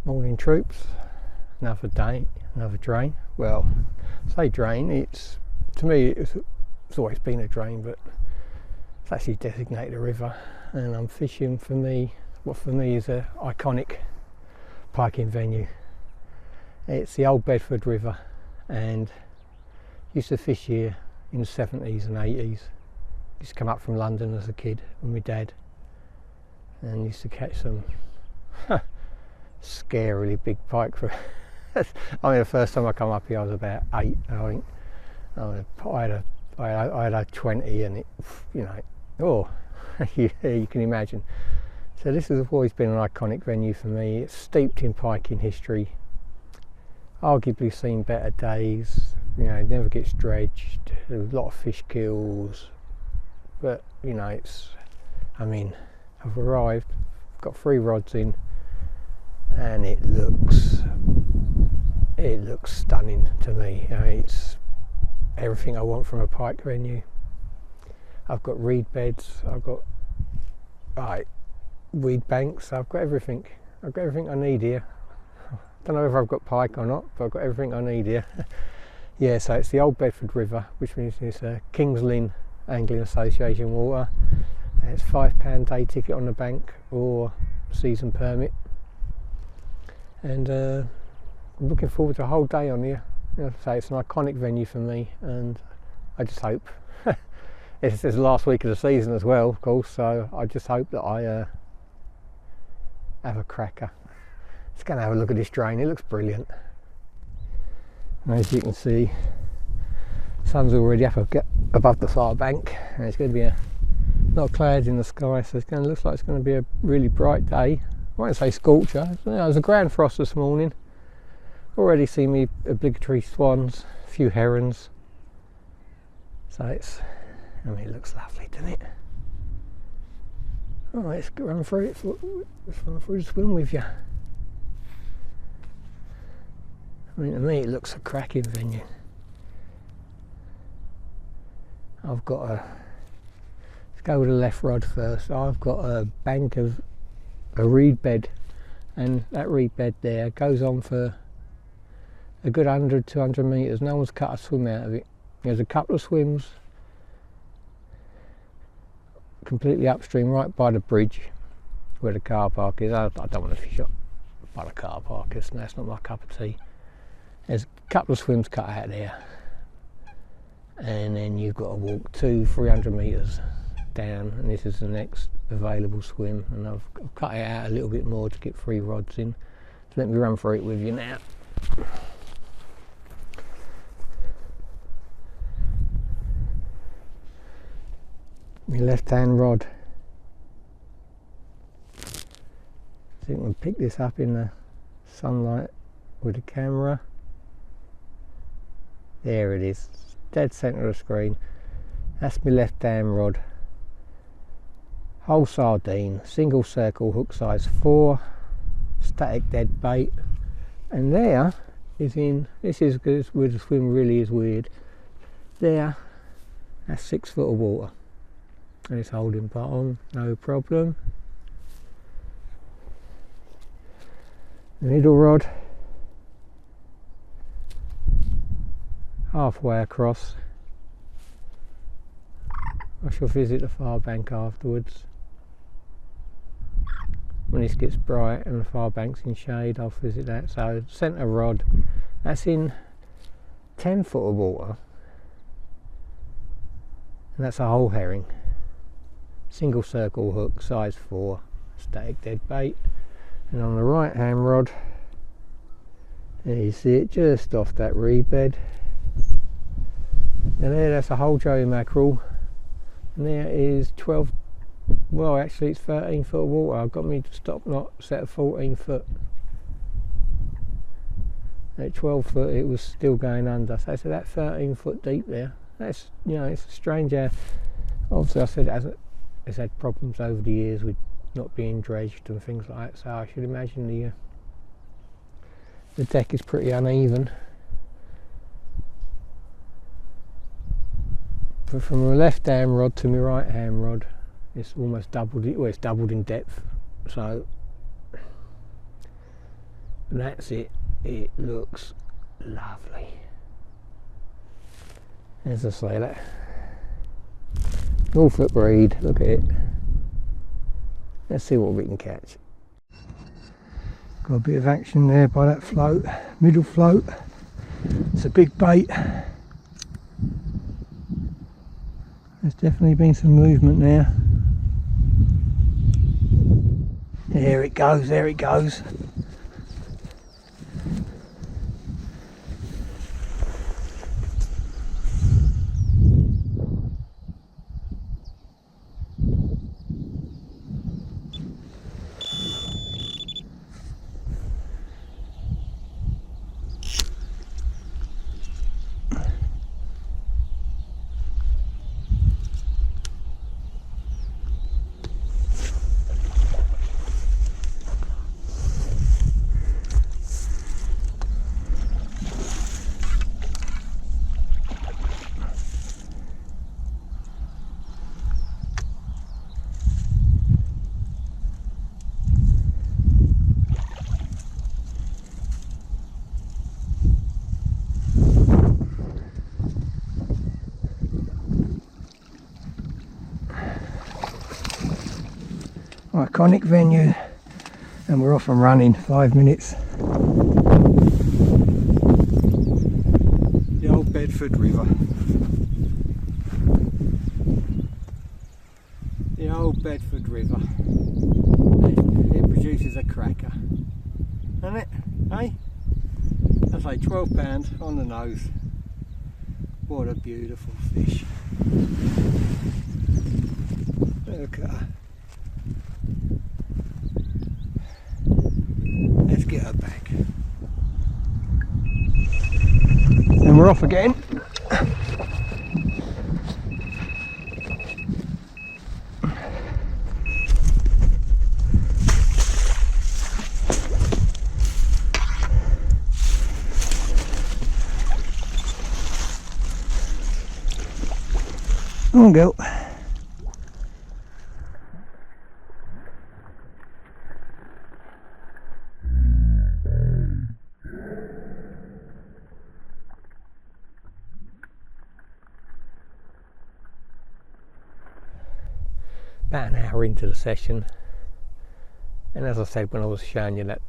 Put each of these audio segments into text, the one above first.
Morning troops, another day, another drain. Well, say drain, it's, to me it's always been a drain, but it's actually designated a river, and I'm fishing for me, what for me is a iconic piking venue. It's the Old Bedford River, and used to fish here in the 70s and 80s. Used to come up from London as a kid with my dad, and used to catch some scarily big pike. I mean, the first time I come up here I was about 8, I think. I had a 20, and it, you know, oh, you can imagine. So this has always been an iconic venue for me. It's steeped in piking history, arguably seen better days. You know, it never gets dredged, there's a lot of fish kills, but you know, it's, I mean, I've arrived, got 3 rods in, and it looks stunning to me. You know, it's everything I want from a pike venue. I've got reed beds, I've got weed banks, I've got everything. I've got everything I need here. I don't know if I've got pike or not, but I've got everything I need here. Yeah, so it's the Old Bedford River, which means it's a King's Lynn Angling Association water. It's £5 day ticket on the bank or season permit, and I'm looking forward to a whole day on here. You know, so it's an iconic venue for me, and I just hope it's the last week of the season as well, of course, so I just hope that I have a cracker. Let's go and have a look at this drain. It looks brilliant. And as you can see, the sun's already up above the far bank, and it's going to be a lot of clouds in the sky, so it's going to look like it's going to be a really bright day. I won't say scorcher. You know, there was a grand frost this morning. Already see me obligatory swans, a few herons. So it's, I mean, it looks lovely, doesn't it? Oh, let's run through it. Let's run through the swim with you. I mean, to me, it looks a cracking venue. I've got a, let's go with the left rod first. I've got a bank of a reed bed, and that reed bed there goes on for a good 100-200 metres. No one's cut a swim out of it. There's a couple of swims completely upstream, right by the bridge where the car park is. I don't want to fish up by the car park, that's not my cup of tea. There's a couple of swims cut out there, and then you've got to walk 200-300 metres down, and this is the next available swim, and I've cut it out a little bit more to get 3 rods in. So let me run through it with you now. My left hand rod, so you can pick this up in the sunlight with the camera. There it is, dead centre of the screen. That's my left hand rod. Whole sardine, single circle, hook size 4, static dead bait, and there is in, this is where the swim really is weird. There, that's 6 foot of water, and it's holding bottom, no problem. The middle rod, halfway across. I shall visit the far bank afterwards. When this gets bright and the far bank's in shade, I'll visit that. So centre rod, that's in 10 foot of water, and that's a whole herring. Single circle hook, size 4, static dead bait. And on the right hand rod, there you see it just off that reed bed. And there, that's a whole joey mackerel. And there is 12, well actually it's 13 foot of water. I've got me to stop knot set of 14 foot. At 12 foot it was still going under, so it's about 13 foot deep there. That's, you know, it's strange how, obviously I said it's had problems over the years with not being dredged and things like that, so I should imagine the deck is pretty uneven. But from my left hand rod to my right hand rod, it's almost doubled it. Well, it's doubled in depth, so And that's it. It looks lovely. As I say, that Norfolk breed, look at it. Let's see what we can catch. Got a bit of action there by that float, middle float. It's a big bait. There's definitely been some movement there. There it goes, there it goes. Iconic venue, and we're off and running. 5 minutes. The Old Bedford River. The Old Bedford River. It produces a cracker, doesn't it? Eh? I say £12 on the nose. What a beautiful fish. Look at her. Let's get her back. And we're off again. On go. About an hour into the session, and as I said when I was showing you that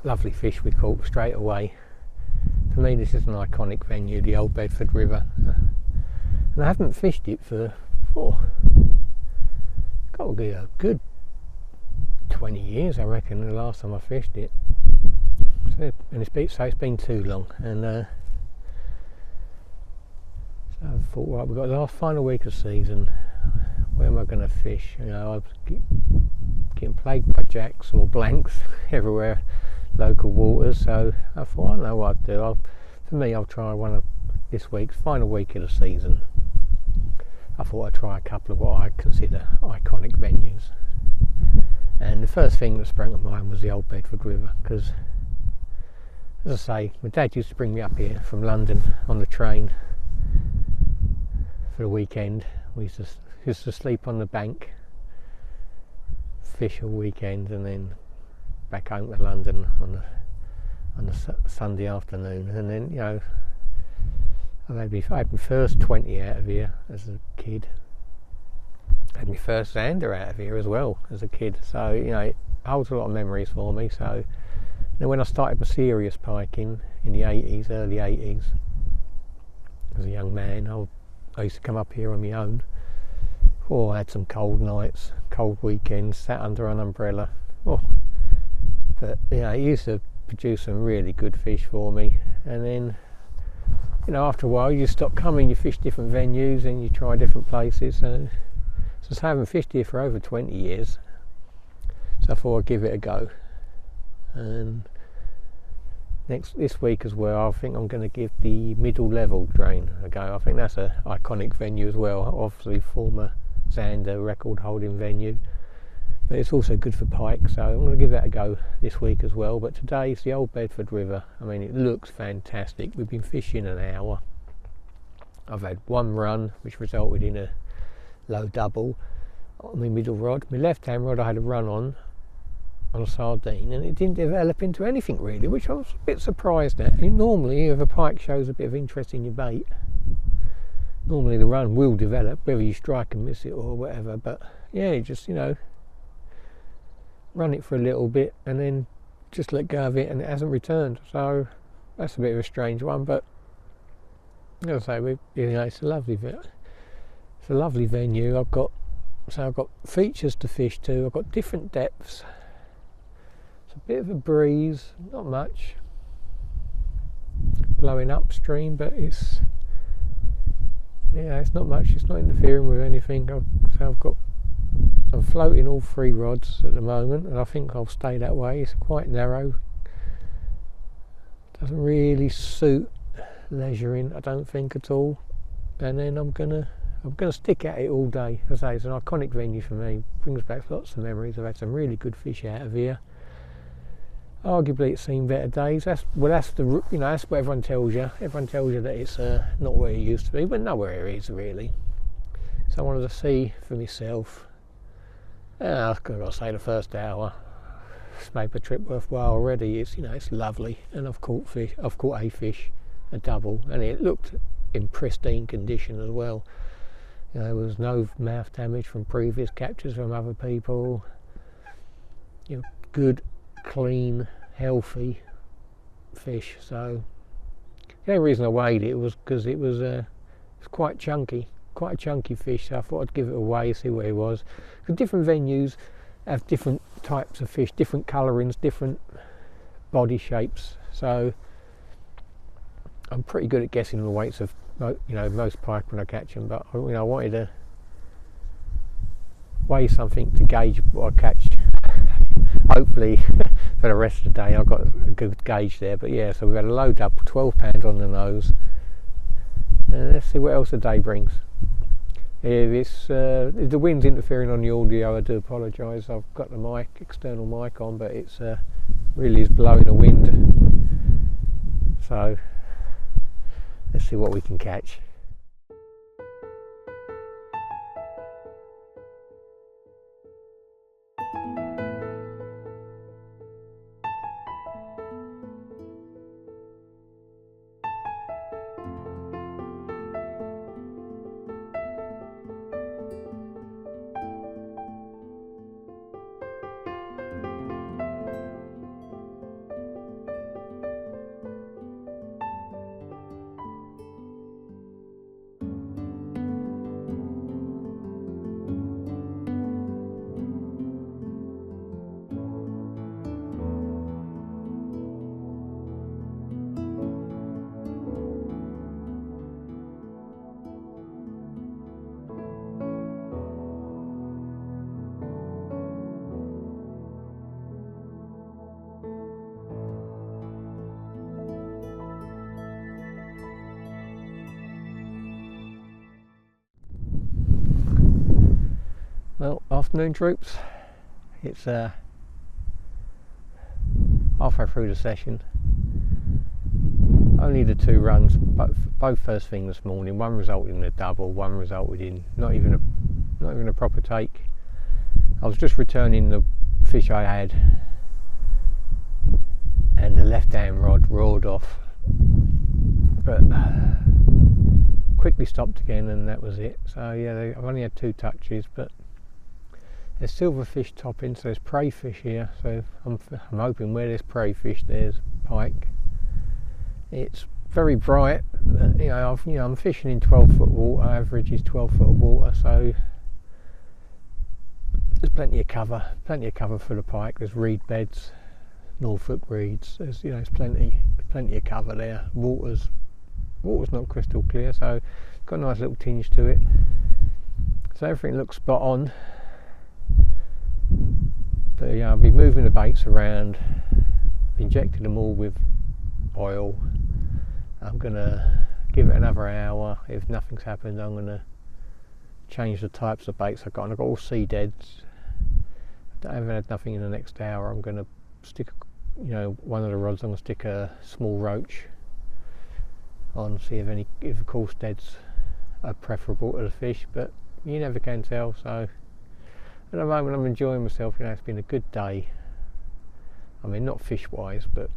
lovely fish we caught straight away, for me this is an iconic venue, the Old Bedford River, and I haven't fished it for got to be a good 20 years I reckon the last time I fished it, so it's been too long, and so I thought, right, we've got the last final week of season. Where am I going to fish? You know, I was getting plagued by jacks or blanks everywhere, local waters. So I thought, I know what I'd do. For me, I'll try one of this week's final week of the season. I thought I'd try a couple of what I consider iconic venues. And the first thing that sprang to mind was the Old Bedford River, because, as I say, my dad used to bring me up here from London on the train for the weekend. We used to sleep on the bank, fish all weekend, and then back home to London on a Sunday afternoon. And then, you know, I had my first 20 out of here as a kid. I had my first zander out of here as well as a kid. So, you know, it holds a lot of memories for me. So then when I started my serious piking in the 80s, early 80s, as a young man, I used to come up here on my own. I had some cold nights, cold weekends, sat under an umbrella. But you know, it used to produce some really good fish for me. And then, you know, after a while you stop coming, you fish different venues and you try different places. So I haven't fished here for over 20 years. So I thought I'd give it a go. And this week as well, I think I'm going to give the middle level drain a go. I think that's an iconic venue as well. Obviously former zander record holding venue, but it's also good for pike, so I'm going to give that a go this week as well. But today's the Old Bedford River. I mean, it looks fantastic. We've been fishing an hour. I've had one run which resulted in a low double on my middle rod. My left hand rod I had a run on, on a sardine, and it didn't develop into anything really, which I was a bit surprised at. Normally if a pike shows a bit of interest in your bait, normally the run will develop, whether you strike and miss it or whatever. But yeah, you just, you know, run it for a little bit and then just let go of it, and it hasn't returned. So that's a bit of a strange one, but as I say, you know, it's a lovely venue. I've got features to fish to. I've got different depths. It's a bit of a breeze, not much blowing upstream, but it's not much. It's not interfering with anything. I'm floating all 3 rods at the moment, and I think I'll stay that way. It's quite narrow. Doesn't really suit leisuring, I don't think, at all. And then I'm gonna stick at it all day. As I say, it's an iconic venue for me. Brings back lots of memories. I've had some really good fish out of here. Arguably, it's seen better days. That's what everyone tells you. Everyone tells you that it's not where it used to be, but nowhere it is really. So I wanted to see for myself. I've got to say, the first hour it's made the trip worthwhile already. It's, you know, it's lovely, and I've caught a fish, a double, and it looked in pristine condition as well. You know, there was no mouth damage from previous captures from other people. You know, good, clean, healthy fish. So the only reason I weighed it was because it was quite chunky. Quite a chunky fish, so I thought I'd give it a weigh, see what it was. Because different venues have different types of fish, different colourings, different body shapes. So I'm pretty good at guessing the weights of, you know, most pike when I catch them. But, you know, I wanted to weigh something to gauge what I catch. Hopefully for the rest of the day I've got a good gauge there. But yeah, so we've had a load up, 12 pounds on the nose. And let's see what else the day brings. If the wind's interfering on the audio, I do apologise. I've got the external mic on, but it's really is blowing a wind. So let's see what we can catch. Well, afternoon troops, it's halfway through the session. Only the 2 runs, both first thing this morning. One resulted in a double, one resulted in not even a proper take. I was just returning the fish I had, and the left hand rod roared off, but quickly stopped again, and that was it. So yeah, I've only had 2 touches, but there's silverfish topping, so there's prey fish here. So I'm hoping where there's prey fish, there's pike. It's very bright. You know, I'm fishing in 12-foot water. Average is 12 foot of water, so there's plenty of cover for the pike. There's reed beds, Norfolk reeds. There's plenty of cover there. Water's not crystal clear, so it's got a nice little tinge to it. So everything looks spot on. But yeah, I'll be moving the baits around. I've injected them all with oil. I'm gonna give it another hour. If nothing's happened, I'm gonna change the types of baits I've got. And I've got all sea deads. I haven't had nothing in the next hour. I'm gonna stick, one of the rods. I'm gonna stick a small roach on, see if the coarse deads are preferable to the fish. But you never can tell. So at the moment, I'm enjoying myself. It's been a good day. I mean, not fish wise, but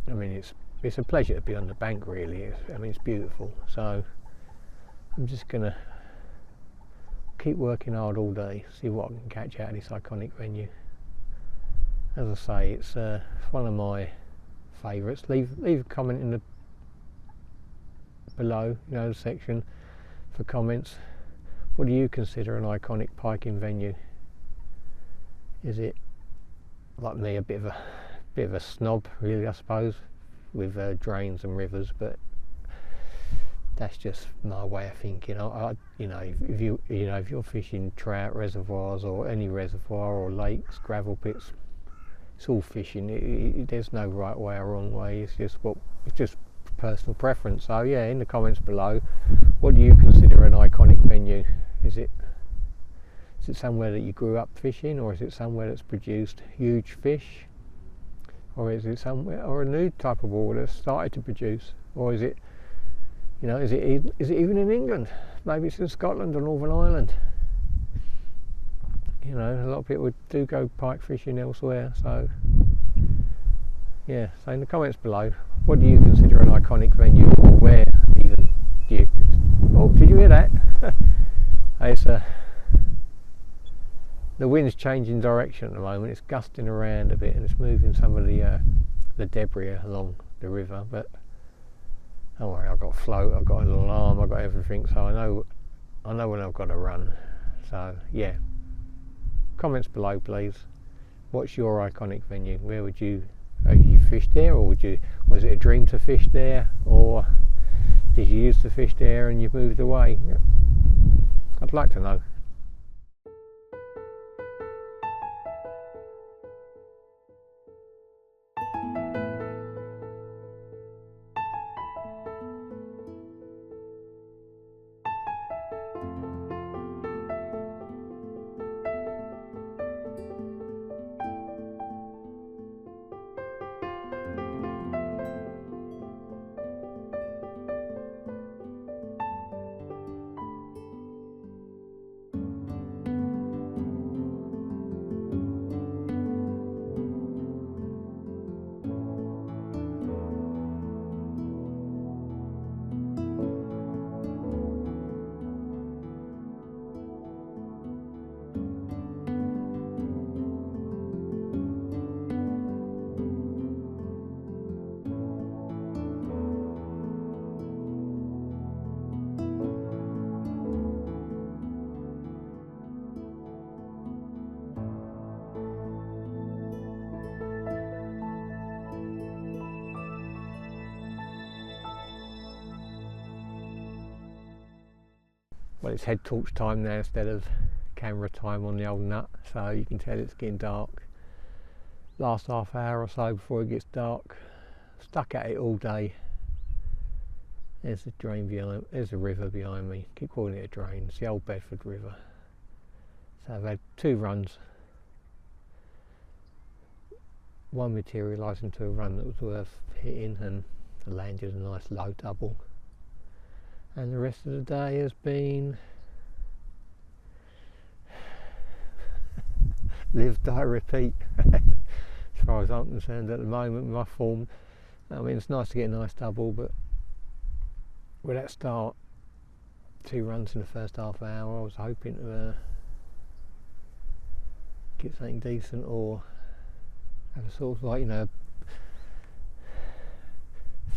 I mean it's a pleasure to be on the bank, really. I mean, it's beautiful. So I'm just gonna keep working hard all day, see what I can catch out of this iconic venue. As I say, it's one of my favourites. Leave a comment in the below, the section for comments. What do you consider an iconic piking venue? Is it, like me, a bit of a snob, really, I suppose, with drains and rivers? But that's just my way of thinking. If you're fishing trout reservoirs or any reservoir or lakes, gravel pits, it's all fishing. There's no right way or wrong way. It's just personal preference. So yeah, in the comments below, what do you consider an iconic venue? Is it somewhere that you grew up fishing, or is it somewhere that's produced huge fish, or is it somewhere, or a new type of water that's started to produce, or is it, is it even in England? Maybe it's in Scotland or Northern Ireland. A lot of people do go pike fishing elsewhere. So yeah, so in the comments below, what do you consider an iconic venue, or where even do you? Oh, did you hear that? It's the wind's changing direction at the moment. It's gusting around a bit and it's moving some of the debris along the river. But don't worry, I've got a float, I've got an alarm, I've got everything, so I know when I've got to run. So yeah, comments below, please. What's your iconic venue? Where would you fish there, or was it a dream to fish there, or did you used to fish there and you've moved away? I'd like to know. Well, it's head torch time now instead of camera time on the old nut, so you can tell it's getting dark. Last half hour or so before it gets dark. Stuck at it all day. There's the drain behind, there's a river behind me. Keep calling it a drain. It's the Old Bedford River. So I've had 2 runs. One materialised into a run that was worth hitting, and I landed a nice low double. And the rest of the day has been live, die, repeat. As far as I'm concerned at the moment, my form. I mean, it's nice to get a nice double, but with that start, 2 runs in the first half hour, I was hoping to get something decent, or have a sort of a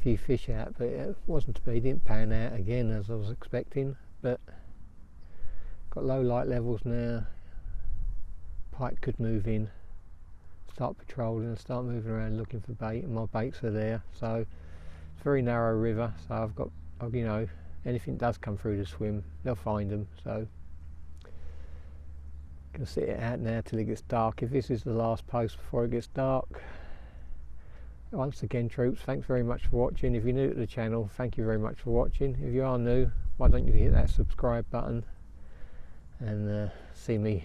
few fish out, but it wasn't to be. It didn't pan out again as I was expecting, but got low light levels now. Pike could move in, start patrolling and start moving around looking for bait, and my baits are there. So it's a very narrow river, so I've got, anything does come through the swim, they'll find them. So gonna sit it out now till it gets dark. If this is the last post before it gets dark. Once again, troops, thanks very much for watching. If you're new to the channel, thank you very much for watching. If you are new, why don't you hit that subscribe button and see me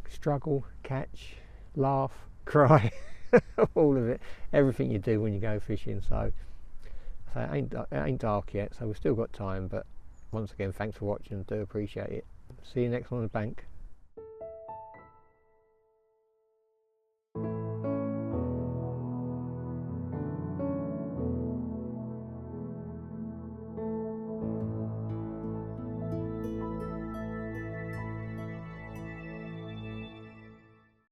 struggle, catch, laugh, cry, all of it, everything you do when you go fishing. So it ain't dark yet, so we've still got time, but once again, thanks for watching, do appreciate it. See you next one on the bank.